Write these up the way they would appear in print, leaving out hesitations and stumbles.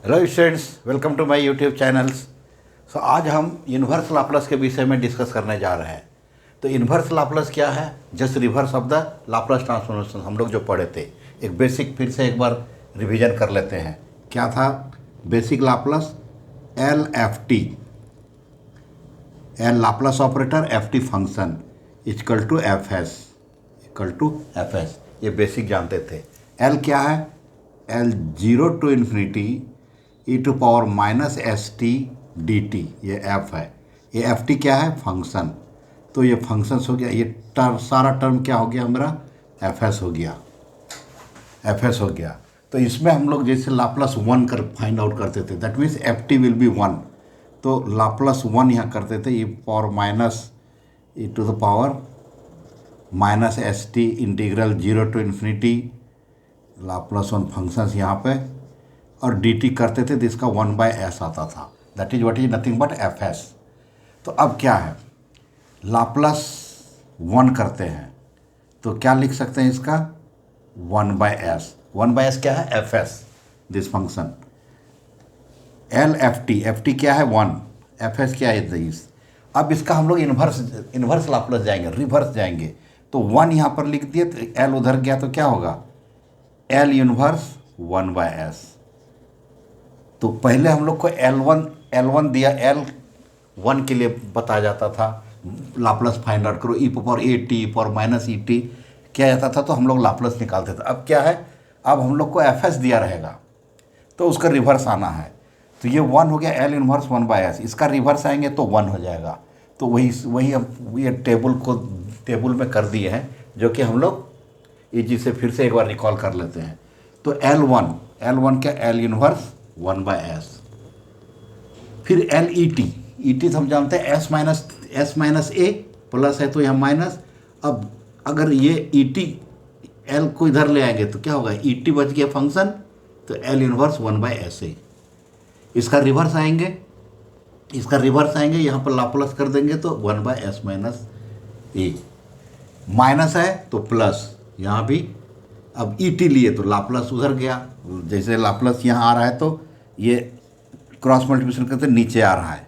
Hello students, welcome to my YouTube channels. आज हम inverse Laplace के विषय में डिस्कस करने जा रहे हैं। तो इन्वर्स लाप्लास क्या है? Just reverse of the Laplace transformation. हम लोग जो पढ़े थे, एक बेसिक फिर से एक बार रिवीजन कर लेते हैं। क्या था basic Laplace? L F T, L Laplace operator, F T function equal to F S, equal to F S. ये बेसिक जानते थे। एल क्या है? L zero to infinity E to power minus S T D T, ये F है। ये F T क्या है? फंक्शन। तो ये फंक्शंस हो गया, ये सारा टर्म क्या हो गया हमारा? एफ एस हो गया, एफ एस हो गया। तो इसमें हम लोग जैसे लाप्लास वन कर फाइंड आउट करते थे, that means F T will be one. तो लाप्लास वन यहाँ करते थे, E power minus E to the power minus S T integral zero to infinity Laplace one functions यहाँ पे, और डी टी करते थे जिसका वन बाय एस आता था, that is what is nothing but F S. तो अब क्या है, लाप्लास वन करते हैं तो क्या लिख सकते हैं इसका? One by S. One by S क्या है? F S, this function. L F T क्या है? वन। एफ एस क्या है? दिस। अब इसका हम लोग इन्वर्स लाप्लास जाएंगे, रिवर्स जाएंगे। तो वन यहाँ पर लिख दिए, तो एल उधर गया तो क्या होगा? L inverse one by S. तो पहले हम लोग को एल वन दिया, एल वन के लिए बताया जाता था लाप्लास फाइंड आउट करो, E power A T power minus E T किया जाता था, तो हम लोग लाप्लास निकालते थे। अब क्या है, अब हम लोग को एफ एस दिया रहेगा तो उसका रिवर्स आना है। तो ये वन हो गया, L inverse one by S. इसका रिवर्स आएंगे तो वन हो जाएगा। तो वही हम ये टेबल में कर दिए हैं, जो कि हम लोग इजी से फिर से एक बार रिकॉल कर लेते हैं। तो एल वन क्या? L inverse one by S. फिर एल ई टी तो हम जानते हैं एस माइनस ए, प्लस है तो यहाँ माइनस। अब अगर ये ई टी एल को इधर ले आएंगे तो क्या होगा? ई टी बच गया फंक्शन, तो L inverse one by S A. इसका रिवर्स आएंगे, यहाँ पर लाप्लास कर देंगे तो one by S minus A. Minus है तो प्लस, यहाँ भी। अब ई टी लिए तो लाप्लास उधर गया, जैसे लाप्लास यहाँ आ रहा है तो ये क्रॉस मल्टीप्लिकेशन करते नीचे आ रहा है,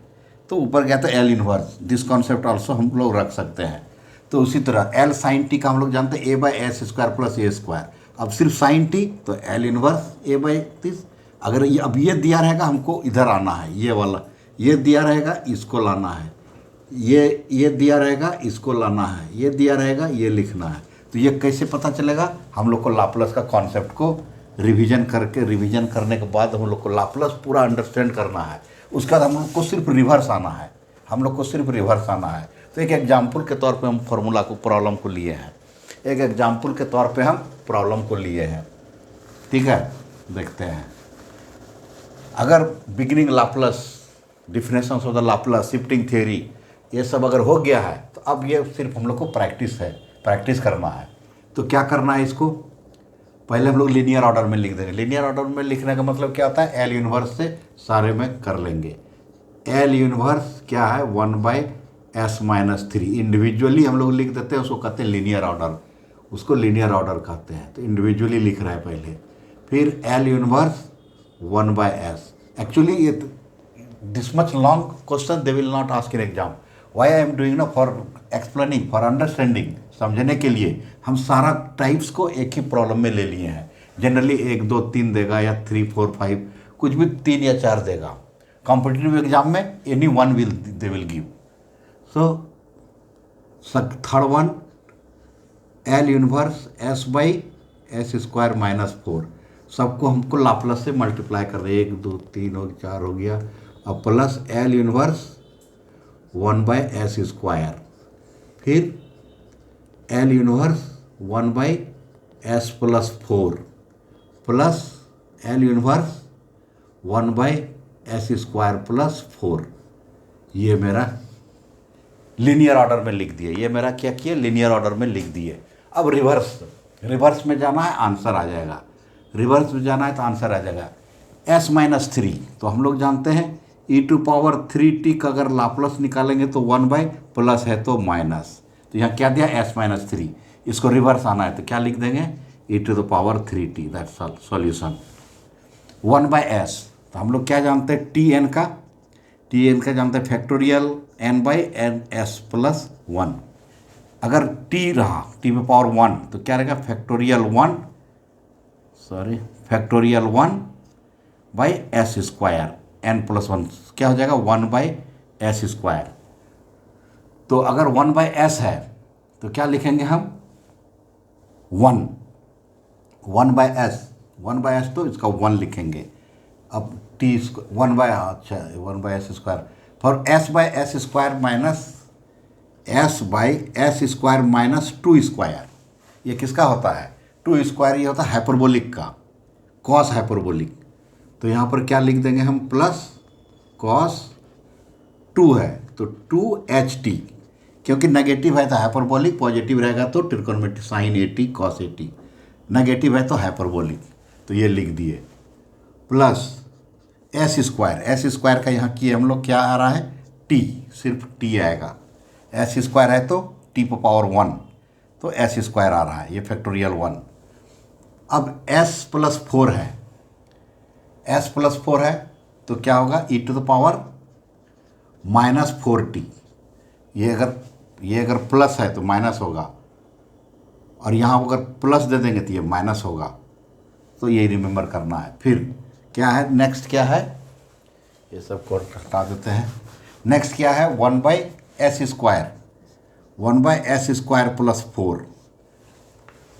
तो ऊपर गया तो L inverse. This concept also हम लोग रख सकते हैं। तो उसी तरह एल साइन टी का हम लोग जानते हैं A by S square plus A square. अब सिर्फ साइन टी तो L inverse A by this. अगर ये अब ये दिया रहेगा, हमको इधर आना है, ये वाला ये दिया रहेगा, इसको लाना है, ये दिया रहेगा, इसको लाना है, ये दिया रहेगा, ये लिखना है। तो ये कैसे पता चलेगा? हम लोग को लाप्लास का कॉन्सेप्ट को रिवीजन करने के बाद हम लोग को लाप्लास पूरा अंडरस्टैंड करना है। उसके बाद हम लोग को सिर्फ रिवर्स आना है। तो एक एग्जाम्पल के तौर पे हम फॉर्मूला को, प्रॉब्लम को लिए हैं। ठीक है, देखते हैं। अगर beginning Laplace, definitions of the Laplace, shifting theory, ये सब अगर हो गया है तो अब ये सिर्फ हम लोग को प्रैक्टिस करना है। तो क्या करना है इसको? पहले हम लोग लीनियर ऑर्डर में लिख देंगे। लीनियर ऑर्डर में लिखने का मतलब क्या होता है? एल यूनिवर्स से सारे में कर लेंगे। एल यूनिवर्स क्या है? One by S minus three. Individually हम लोग लिख देते हैं, उसको कहते हैं लीनियर ऑर्डर, उसको लीनियर ऑर्डर कहते हैं। तो इंडिविजुअली लिख रहा है पहले। फिर L inverse one by S. Actually ये this much long question they will not ask in exam. Why I am doing ना? फॉर एक्सप्लेनिंग, फॉर अंडरस्टैंडिंग, समझने के लिए हम सारा टाइप्स को एक ही प्रॉब्लम में ले लिए हैं। जनरली 1 2 3 देगा, या 3 4 5, कुछ भी 3 या 4 देगा। कॉम्पिटिटिव एग्जाम में any one they will give. So third one, L universe S by S square minus 4। सबको हमको लाप्लास से मल्टीप्लाई कर रहे हैं। 1 2 3 हो 4 हो गया। अब plus L inverse one by S square. फिर L inverse one by S plus 4 plus L inverse one by S square plus 4। ये मेरा लीनियर ऑर्डर में लिख दिए। ये मेरा क्या किया? लीनियर ऑर्डर में लिख दिए। अब रिवर्स में जाना है, आंसर आ जाएगा। रिवर्स में जाना है तो आंसर आ जाएगा एस माइनस थ्री। तो हम लोग जानते हैं ई टू पावर 3t का अगर लाप्लास निकालेंगे तो 1 बाई, प्लस है तो माइनस। तो यहाँ क्या दिया? S minus three. इसको रिवर्स आना है तो क्या लिख देंगे? E to the power 3t। That's solution. 1 by S, तो हम लोग क्या जानते हैं, टी एन का जानते हैं factorial N by N S plus one. अगर टी रहा टी पे पावर वन तो क्या रहेगा, factorial one by S square N plus one, क्या हो जाएगा, वन बाई एस स्क्वायर। तो अगर वन बाई एस है तो क्या लिखेंगे हम, वन बाय एस तो इसका वन लिखेंगे। अब टी वन बाय, अच्छा one by S square for S by S square minus S by S square minus two square. ये किसका होता है, टू स्क्वायर, ये होता है हाइपरबोलिक का, कॉस हाइपरबोलिक। तो यहाँ पर क्या लिख देंगे हम, प्लस कॉस टू है तो टू एच टी, क्योंकि नेगेटिव है तो हाइपरबोलिक, पॉजिटिव रहेगा तो trigonometric sine A T cos A T, negative है तो हाइपरबोलिक, तो ये लिख दिए। प्लस एस स्क्वायर का यहाँ किए हम लोग, क्या आ रहा है, टी, सिर्फ टी आएगा। एस स्क्वायर है तो टी पर पावर वन, तो एस स्क्वायर आ रहा है, ये फैक्टोरियल वन। अब एस प्लस फोर है तो क्या होगा, E to the power minus four T. ये अगर प्लस है तो माइनस होगा, और यहाँ अगर प्लस दे देंगे तो ये माइनस होगा, तो ये रिमेंबर करना है। फिर क्या है, नेक्स्ट क्या है, ये सब को हटा देते हैं। नेक्स्ट क्या है, one by S square plus four.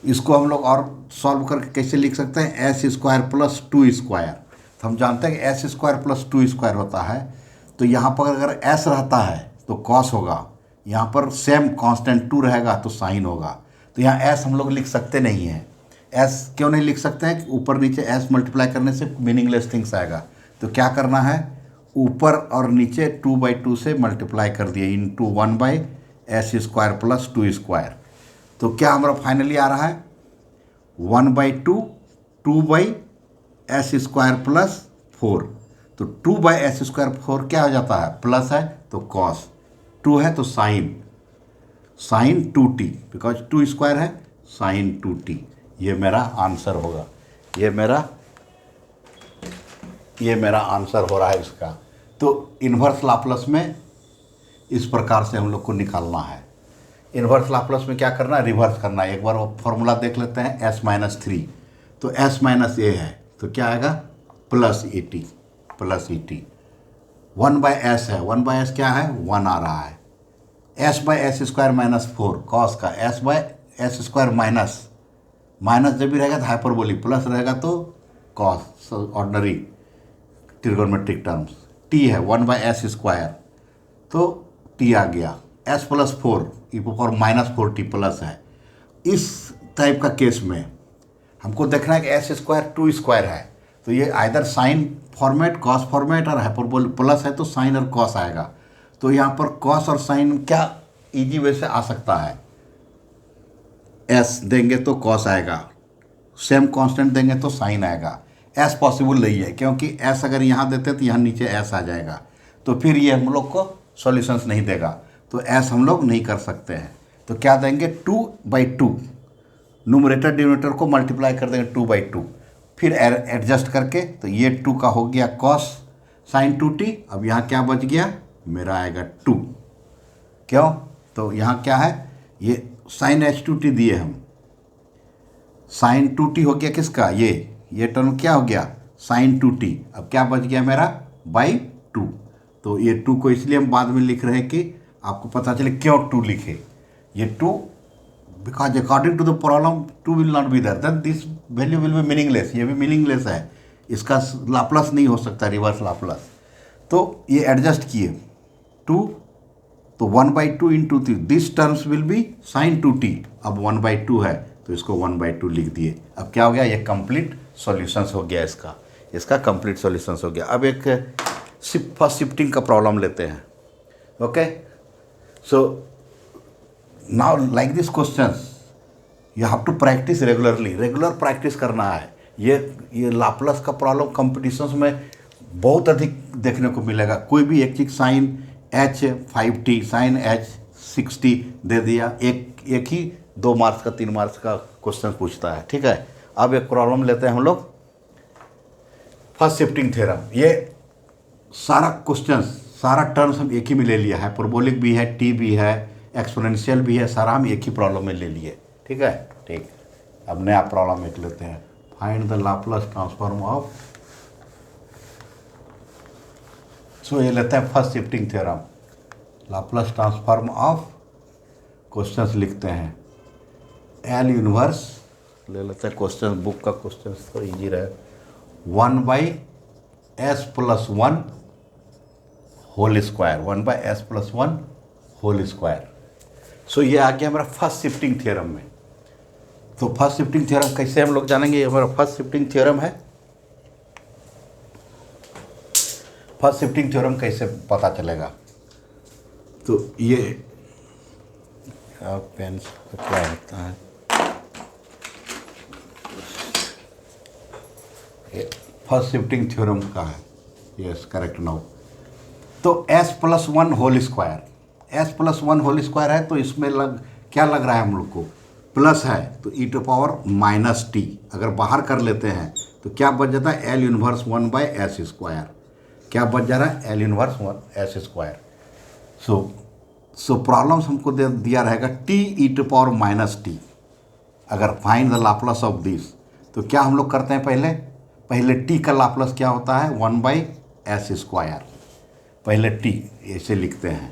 इसको हम लोग और सॉल्व करके कैसे लिख सकते हैं, S square plus two square. तो हम जानते हैं कि S square plus two square होता है, तो यहाँ पर अगर एस रहता है तो कॉस होगा, यहाँ पर सेम कांस्टेंट टू रहेगा तो साइन होगा। तो यहाँ एस हम लोग लिख सकते नहीं हैं। एस क्यों नहीं लिख सकते हैं, ऊपर नीचे एस मल्टीप्लाई करने से मीनिंगलेस थिंग्स आएगा। तो क्या करना है, ऊपर और नीचे टू बाई टू से मल्टीप्लाई कर दिए, into one by S square plus two square. तो क्या हमारा फाइनली आ रहा है, one by two by S square plus four. तो two by S square four क्या हो जाता है, प्लस है तो कॉस, टू है तो sine two T, because two square है, साइन टू टी। ये मेरा आंसर होगा, ये मेरा आंसर हो रहा है इसका। तो इन्वर्स लाप्लास में इस प्रकार से हम लोग को निकालना है। इन्वर्स लाप्लास में क्या करना है, रिवर्स करना है। एक बार वो फॉर्मूला देख लेते हैं, एस माइनस थ्री, तो एस माइनस ए है तो क्या आएगा, plus E T. One by S है, वन बाय एस क्या है, वन आ रहा है। S by S square minus four, cos का S by S square minus जब भी रहेगा तो हाइपरबोलिक, प्लस रहेगा तो cos, ordinary trigonometric terms. T है वन बाय एस स्क्वायर, तो टी आ गया, एस प्लस फोर ई power minus four T plus है। इस टाइप का केस में हमको देखना है कि एस स्क्वायर टू स्क्वायर है, तो ये either sine format, cos format, और हाइपरबोलिक प्लस है तो साइन और कॉस आएगा। तो यहाँ पर कॉस और साइन क्या इजी वे से आ सकता है, एस देंगे तो कॉस आएगा, सेम कांस्टेंट देंगे तो साइन आएगा। एस पॉसिबल नहीं है, क्योंकि एस अगर यहाँ देते तो यहाँ नीचे एस आ जाएगा, तो फिर ये हम लोग को सॉल्यूशंस नहीं देगा, तो एस हम लोग नहीं कर सकते हैं। तो क्या देंगे, to by to, numerator denominator को मल्टीप्लाई कर देंगे टू बाई टू, फिर एडजस्ट करके, तो ये टू का हो गया कॉस साइन टू टी। अब यहाँ क्या बच गया, मेरा आएगा टू, क्यों, तो यहाँ क्या है, ये साइन एच टू टी दिए हम, साइन टू टी हो गया किसका, ये टर्म क्या हो गया, साइन टू टी। अब क्या बच गया मेरा, बाई टू। तो ये टू को इसलिए हम बाद में लिख रहे हैं कि आपको पता चले क्यों टू लिखे। ये two, because according to the problem two will not be there, then this value will be meaningless. ये भी मीनिंगलेस है, इसका लाप्लास नहीं हो सकता, रिवर्स लाप्लास। तो ये एडजस्ट किए टू, तो one by two into three, this terms will be sign two T. अब वन बाई टू है तो इसको वन बाई टू लिख दिए। अब क्या हो गया, ये कंप्लीट सॉल्यूशंस हो गया, इसका कंप्लीट सॉल्यूशंस हो गया। अब एक फर्स्ट शिफ्टिंग का प्रॉब्लम लेते हैं। Okay, so now like this questions you have to practice regular practice करना है। ये लाप्लास का प्रॉब्लम कॉम्पिटिशन्स में बहुत अधिक देखने को मिलेगा। कोई भी एक चीज sine H 5t, sine H 6t दे दिया, एक ही 2 मार्क्स का 3 मार्क्स का क्वेश्चन पूछता है। ठीक है, अब एक प्रॉब्लम लेते हैं हम लोग, फर्स्ट शिफ्टिंग थ्योरम, ये सारा क्वेश्चन, सारा टर्म्स हम एक ही में ले लिया है, पार्बोलिक भी है, टी भी है, एक्सपोनेंशियल भी है, सारा हम एक ही प्रॉब्लम में ले लिए। ठीक है, ठीक। अब नया प्रॉब्लम एक लेते हैं, find the Laplace transform of. So ये लेते हैं first shifting theorem, Laplace transform of, questions लिखते हैं, एल यूनिवर्स ले लेते हैं, क्वेश्चन बुक का क्वेश्चन तो इजी रहे, 1/s+1 whole square, 1/s+1 whole square. So ये आ गया हमारा फर्स्ट शिफ्टिंग थ्योरम में। तो फर्स्ट शिफ्टिंग थ्योरम कैसे हम लोग जानेंगे, ये हमारा फर्स्ट शिफ्टिंग थ्योरम है। फर्स्ट शिफ्टिंग थ्योरम कैसे पता चलेगा, तो ये पेन क्या होता है, फर्स्ट शिफ्टिंग थ्योरम का है, यस करेक्ट नाउ। तो s+1 whole square, s+1 whole square है, तो इसमें क्या लग रहा है हम लोग को, प्लस है, तो e⁻⁻t अगर बाहर कर लेते हैं तो क्या बच जाता है, L इनवर्स 1/s², क्या बच जा रहा है, L इनवर्स 1/s²। सो प्रॉब्लम्स हमको दिया रहेगा t e⁻⁻t, अगर find the Laplace of this, तो क्या हम लोग करते हैं, पहले t का लाप्लास क्या होता है, 1/s², पहले t ऐसे लिखते हैं,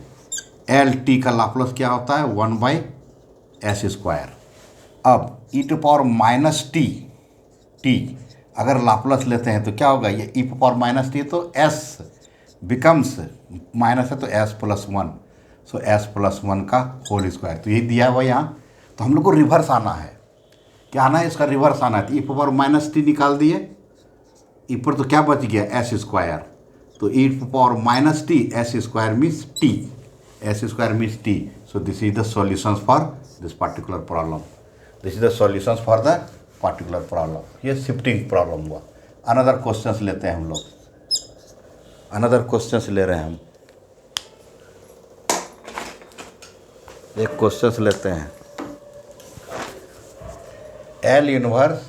LT का लाप्लास क्या होता है, 1/s²। अब e⁻t अगर लाप्लास लेते हैं तो क्या होगा, ये e⁻t, तो s बिकम्स माइनस है तो s+1, सो s+1 का होल स्क्वायर, तो यही दिया हुआ यहाँ। तो हम लोग को रिवर्स आना है, क्या आना है, इसका रिवर्स आना है, तो e⁻t निकाल दिए, ई पर तो क्या बच गया, s², तो e⁻t s² means t, s² means t। So this is the solutions for this particular problem, this is the solutions for the particular problem. ये शिफ्टिंग प्रॉब्लम हुआ। अनदर क्वेश्चंस लेते हैं हम लोग, अनदर क्वेश्चंस ले रहे हैं हम, एक क्वेश्चंस लेते हैं, L inverse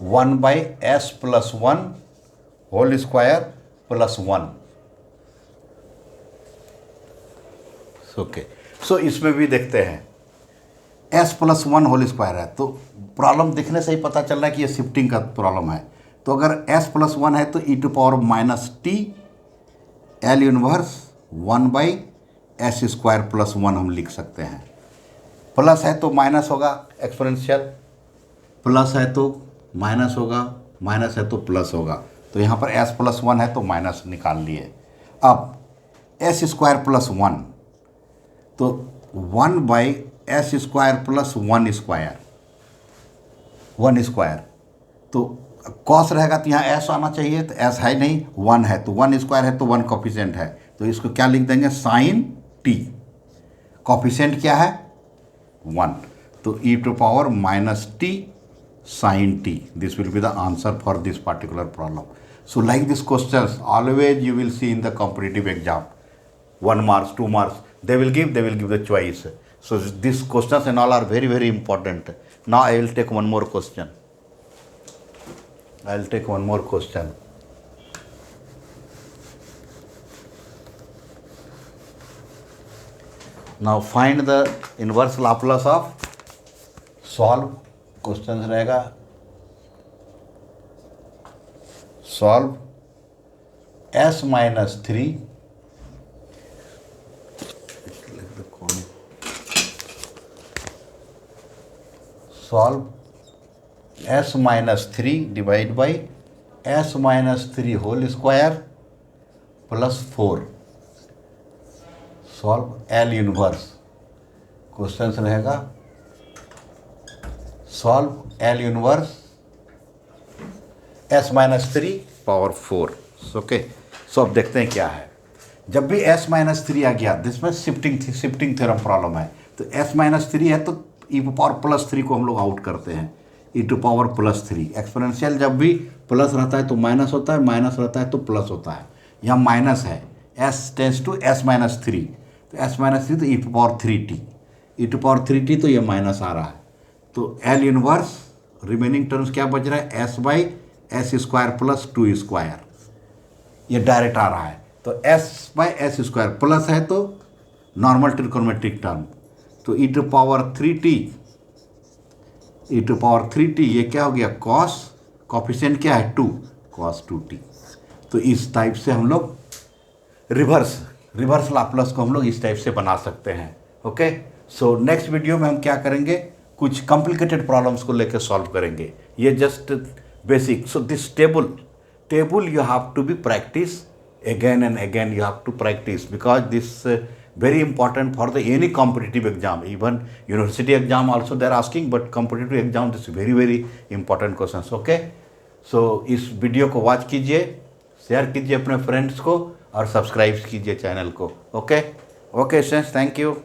1/s+1 whole square plus 1। Okay, so इसमें भी देखते हैं, s+1 होल स्क्वायर है, तो प्रॉब्लम दिखने से ही पता चल रहा है कि ये शिफ्टिंग का प्रॉब्लम है। तो अगर s+1 है तो e⁻t L इनवर्स 1/s² + 1 हम लिख सकते हैं। प्लस है तो माइनस होगा, एक्सपोनेंशियल, प्लस है तो माइनस होगा, माइनस है तो प्लस होगा, तो यहाँ पर s+1 है तो माइनस निकाल लिए। अब s² + 1, तो 1/s² + 1 स्क्वायर, तो कॉस रहेगा तो यहाँ s आना चाहिए, तो s है नहीं, 1 है, तो 1 स्क्वायर है तो 1 कॉफिशेंट है, तो इसको क्या लिख देंगे, साइन t, कॉफिशेंट क्या है, 1, तो e⁻t sin t, this will be the answer for this particular problem. So like these questions always you will see in the competitive exam, 1 marks 2 marks they will give the choice. So these questions and all are very very important. Now I will take one more question, I will take one more question. Now find the inverse Laplace of, solve, question रहेगा, solve s-3, solve s-3 divide by s-3 whole square plus 4, solve L inverse, question रहेगा solve L inverse s-3 power 4। Okay, so अब देखते हैं क्या है। जब भी s-3 आ गया, जिसमें शिफ्टिंग थ्योरम प्रॉब्लम है, तो s-3 है तो e⁻+3 को हम लोग आउट करते हैं, e⁻+3। एक्सपोनेंशियल जब भी प्लस रहता है तो माइनस होता है, माइनस रहता है तो प्लस होता है, यहाँ माइनस है, s टेंस टू s-3, तो s-3 तो e⁻3t, e⁻3t तो ये माइनस आ रहा है, तो L इनवर्स रिमेनिंग टर्म्स क्या बच रहा है, S by S square plus 2 square, ये डायरेक्ट आ रहा है। तो S by S square plus है तो नॉर्मल ट्रिकोनोमेट्रिक टर्म, तो e to power 3t, e to power 3t ये क्या हो गया, कॉस, कॉफिशिएंट क्या है 2, कॉस 2t। तो इस टाइप से हम लोग रिवर्स लाप्लास को हम लोग इस टाइप से बना सकते हैं। ओके, सो नेक्स्ट वीडियो में हम क्या करेंगे, कुछ कॉम्प्लिकेटेड प्रॉब्लम्स को लेकर सॉल्व करेंगे। ये just basic. So this table you have to be practice again and again, you have to practice, because this very important for the any competitive exam, even university exam also they are asking, but competitive exam this very important questions। okay, so इस video को watch कीजिए, share कीजिए अपने friends को और subscribe कीजिए channel को। Okay students, thank you.